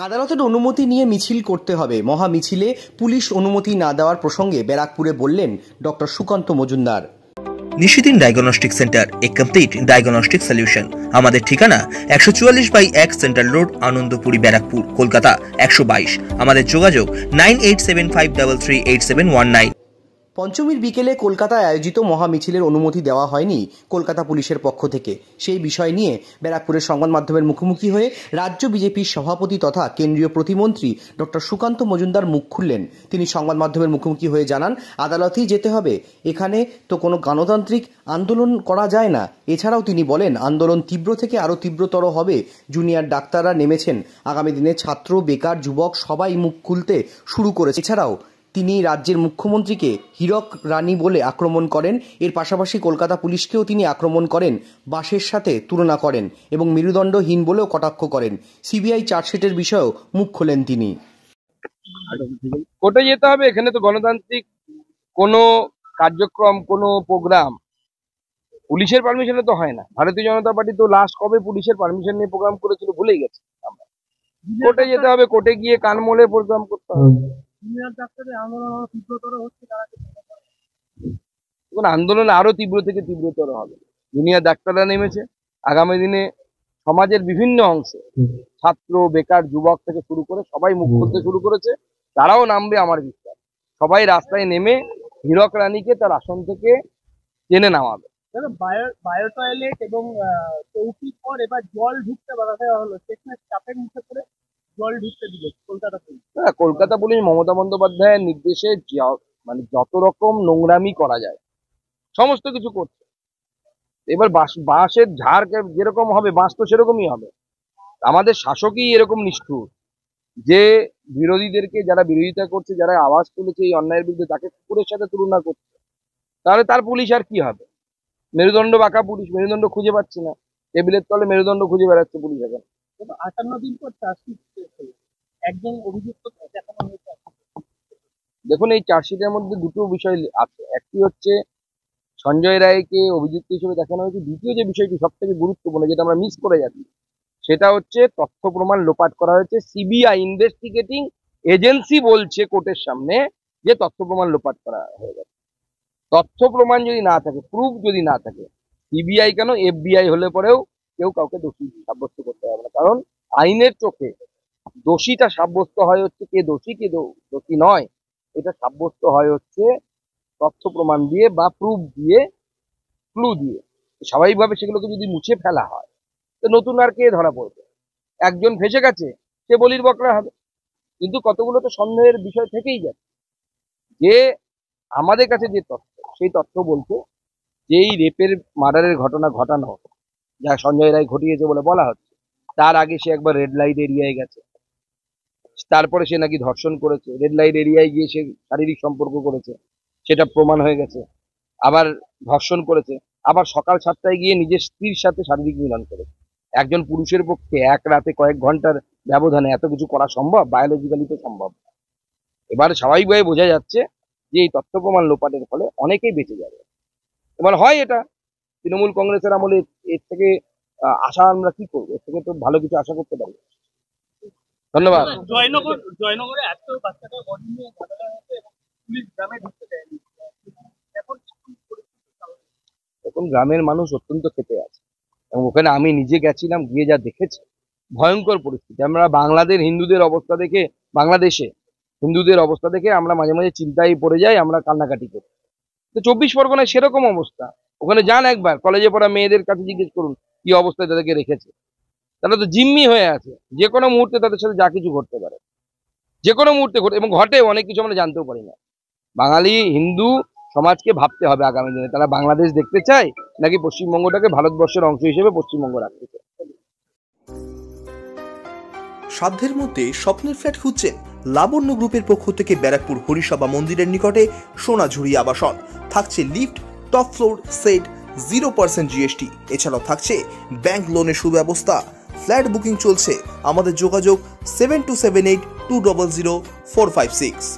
আদালতের অনুমতি নিয়ে মিছিল করতে হবে। মহা মিছিলে পুলিশ অনুমতি না দেওয়ার প্রসঙ্গে ব্যারাকপুরে বললেন ডক্টর সুকান্ত মজুমদার। নিশিদিন ডায়াগনস্টিক সেন্টার, এ কমপ্লিট ডায়াগনস্টিক সলিউশন। আমাদের ঠিকানা 144/1 সেন্ট্রাল রোড, আনন্দপুরি, ব্যারাকপুর, কলকাতা 122। আমাদের যোগাযোগ 9875338719। পঞ্চমীর বিকেলে কলকাতায় আয়োজিত মহা মিছিলের অনুমতি দেওয়া হয়নি কলকাতা পুলিশের পক্ষ থেকে। সেই বিষয় নিয়ে ব্যারাকপুরের সংবাদ মাধ্যমের মুখোমুখি হয়ে রাজ্য বিজেপির সভাপতি তথা কেন্দ্রীয় প্রতিমন্ত্রী ডক্টর সুকান্ত মজুমদার মুখ খুললেন। তিনি সংবাদ মাধ্যমের মুখোমুখি হয়ে জানান, আদালতেই যেতে হবে, এখানে তো কোনো গণতান্ত্রিক আন্দোলন করা যায় না। এছাড়াও তিনি বলেন, আন্দোলন তীব্র থেকে আরও তীব্রতর হবে। জুনিয়র ডাক্তাররা নেমেছেন, আগামী দিনে ছাত্র, বেকার, যুবক সবাই মুখ খুলতে শুরু করেছে। এছাড়াও তিনি রাজ্যের মুখ্যমন্ত্রীকে হীরক রানী বলে আক্রমণ করেন। এর পাশাপাশি কলকাতা পুলিশকেও তিনি আক্রমণ করেন, বাসের সাথে তুলনা করেন এবং মেরুদণ্ডহীন বলেও কটাক্ষ করেন। সিবিআই চার্জশিটের বিষয়েও মুখ খোলেন তিনি। কোর্টে যেতে হবে, এখানে তো গণতান্ত্রিক কোনো কার্যক্রম, কোনো প্রোগ্রাম পুলিশের পারমিশনে তো হয় না। ভারতীয় জনতা পার্টি তো লাস্ট কবে পুলিশের পারমিশন নিয়ে প্রোগ্রাম করেছিল ভুলেই গেছে। আমরা কোর্টে যেতে হবে, কোর্টে গিয়ে কান মোলে প্রোগ্রাম করতে হবে। আন্দোলন আরো তীব্র থেকে তীব্রতর হবে। জুনিয়র ডাক্তাররা নেমেছে, আগামী দিনে সমাজের বিভিন্ন অংশে ছাত্র, বেকার, যুবক থেকে শুরু করে সবাই মুখ খুলতে শুরু করেছে। তারাও নামবে আমার বিশ্বাস। সবাই রাস্তায় নেমে হীরক রানীকে তার আসন থেকে টেনে নামাবে। বায়ো টয়লেট এবং চৌকির পর এবার জল ঢুকতে বাধা দেওয়া হলো, সেখানে চাপের মুখে করে জল ঢুকতে দিল কলকাতা পুলিশ। কলকাতা পুলিশ মমতা বন্দ্যোপাধ্যায়ের নির্দেশে মানে যত রকম নোংরামি করা যায় সমস্ত কিছু করছে। এবার বাঁশের ঝাড় যেরকম হবে, বাঁশ তো সেরকমই হবে। আমাদের শাসকই এরকম নিষ্ঠুর যে বিরোধীদেরকে, যারা বিরোধিতা করছে, যারা আওয়াজ তুলেছে এই অন্যায়ের বিরুদ্ধে, তাকে কুকুরের সাথে তুলনা করছে। তাহলে তার পুলিশ আর কি হবে? মেরুদণ্ড বাঁকা পুলিশ, মেরুদণ্ড খুঁজে পাচ্ছে না। টেবিলের তলে মেরুদণ্ড খুঁজে বেড়াচ্ছে পুলিশ এখন। 58 দিন পর চার্জশিট একজন অভিযুক্ত দেখানো হয়েছে। দেখুন, এই চার্জশিটের মধ্যে দুটো বিষয় আছে। একটি হচ্ছে সঞ্জয় রায়কে অভিযুক্ত হিসেবে দেখানো হয়েছে। দ্বিতীয় যে বিষয়টি সব থেকে গুরুত্বপূর্ণ, যেটা আমরা মিস করে যাচ্ছি, সেটা হচ্ছে তথ্য প্রমাণ লোপাট করা হয়েছে। সিবিআই ইনভেস্টিগেটিং এজেন্সি বলছে কোর্টের সামনে যে তথ্য প্রমাণ লোপাট করা হয়ে গেছে। তথ্য প্রমাণ যদি না থাকে, প্রুফ যদি না থাকে, সিবিআই কেন FBI হলে পরেও কেউ কাউকে দোষী সাব্যস্ত করতে হবে না। কারণ আইনের চোখে দোষীটা সাব্যস্ত হয় হচ্ছে কে দোষী কে দোষী নয়, এটা সাব্যস্ত হয় হচ্ছে তথ্য প্রমাণ দিয়ে বা প্রুফ দিয়ে, ক্লু দিয়ে। স্বাভাবিকভাবে সেগুলোকে যদি মুছে ফেলা হয় তো নতুন আর কে ধরা পড়বে? একজন ফেসে গেছে, সে বলির বকরা হবে। কিন্তু কতগুলো তো সন্দেহের বিষয় থেকেই যাচ্ছে। যে আমাদের কাছে যে তথ্য, সেই তথ্য বলতে যেই রেপের, মার্ডারের ঘটনা ঘটানো যা সঞ্জয় রায় ঘটিয়েছে বলে বলা হচ্ছে, তার আগে সে একবার রেড লাইট এরিয়ায় গেছে, তারপরে সে নাকি ধর্ষণ করেছে, রেড লাইট এরিয়ায় গিয়ে সে শারীরিক সম্পর্ক করেছে, সেটা প্রমাণ হয়ে গেছে, আবার ধর্ষণ করেছে, আবার সকাল 7টায় গিয়ে নিজের স্ত্রীর সাথে শারীরিক মিলন করেছে। একজন পুরুষের পক্ষে এক রাতে কয়েক ঘন্টার ব্যবধানে এত কিছু করা সম্ভব? বায়োলজিক্যালি তো সম্ভব। এবার স্বাভাবিকভাবে বোঝা যাচ্ছে যে এই তথ্য প্রমাণ লোপাটের ফলে অনেকেই বেঁচে যাবে। এবার হয় এটা তৃণমূল কংগ্রেসের আমলে, এর থেকে আশা আমরা কি করবো? এর থেকে তো ভালো কিছু আশা করতে পারি। ধন্যবাদ। জয়নগরে এত বাচ্চাটা বডি নিয়ে ঘটনা হয়েছে এবং পুলিশ গ্রামে ঢুকতে দেয়নি। এখন গ্রামের মানুষ অত্যন্ত ক্ষেপে আছে এবং ওখানে আমি নিজে গেছিলাম, গিয়ে যা দেখেছি ভয়ঙ্কর পরিস্থিতি। আমরা বাংলাদেশে হিন্দুদের অবস্থা দেখে আমরা মাঝে মাঝে চিন্তায় পড়ে যাই, আমরা কান্নাকাটি করি। তো 24 পরগনায় সেরকম অবস্থা। ওখানে যান একবার, কলেজে পড়া মেয়েদের কাছে জিজ্ঞেস করুন কি অবস্থায় তাদেরকে রেখেছে। তারা তো জিম্মি হয়ে আছে, যে কোনো মুহূর্তে তাদের সাথে যা কিছু ঘটতে পারে, যে কোনো মুহূর্তে ঘটে এবং ঘটে। অনেক কিছু আমরা জানতেও পারি না। বাঙালি হিন্দু সমাজকে ভাবতে হবে আগামী দিনে, তারা বাংলাদেশ দেখতে চায় নাকি পশ্চিমবঙ্গটাকে ভারতবর্ষের অংশ হিসেবে পশ্চিমবঙ্গ রাখতে চায়। সাধ্যের মধ্যে স্বপ্নের ফ্ল্যাট খুঁজছেন? লাবণ্য গ্রুপের পক্ষ থেকে ব্যারাকপুর হরিসভা মন্দিরের নিকটে সোনাঝুরি আবাসন। থাকছে lift, top floor, set, 0% GST। এছাড়াও থাকছে ব্যাংক লোনের সুব্যবস্থা। ফ্ল্যাট বুকিং চলছে। আমাদের যোগাযোগ 7278200456।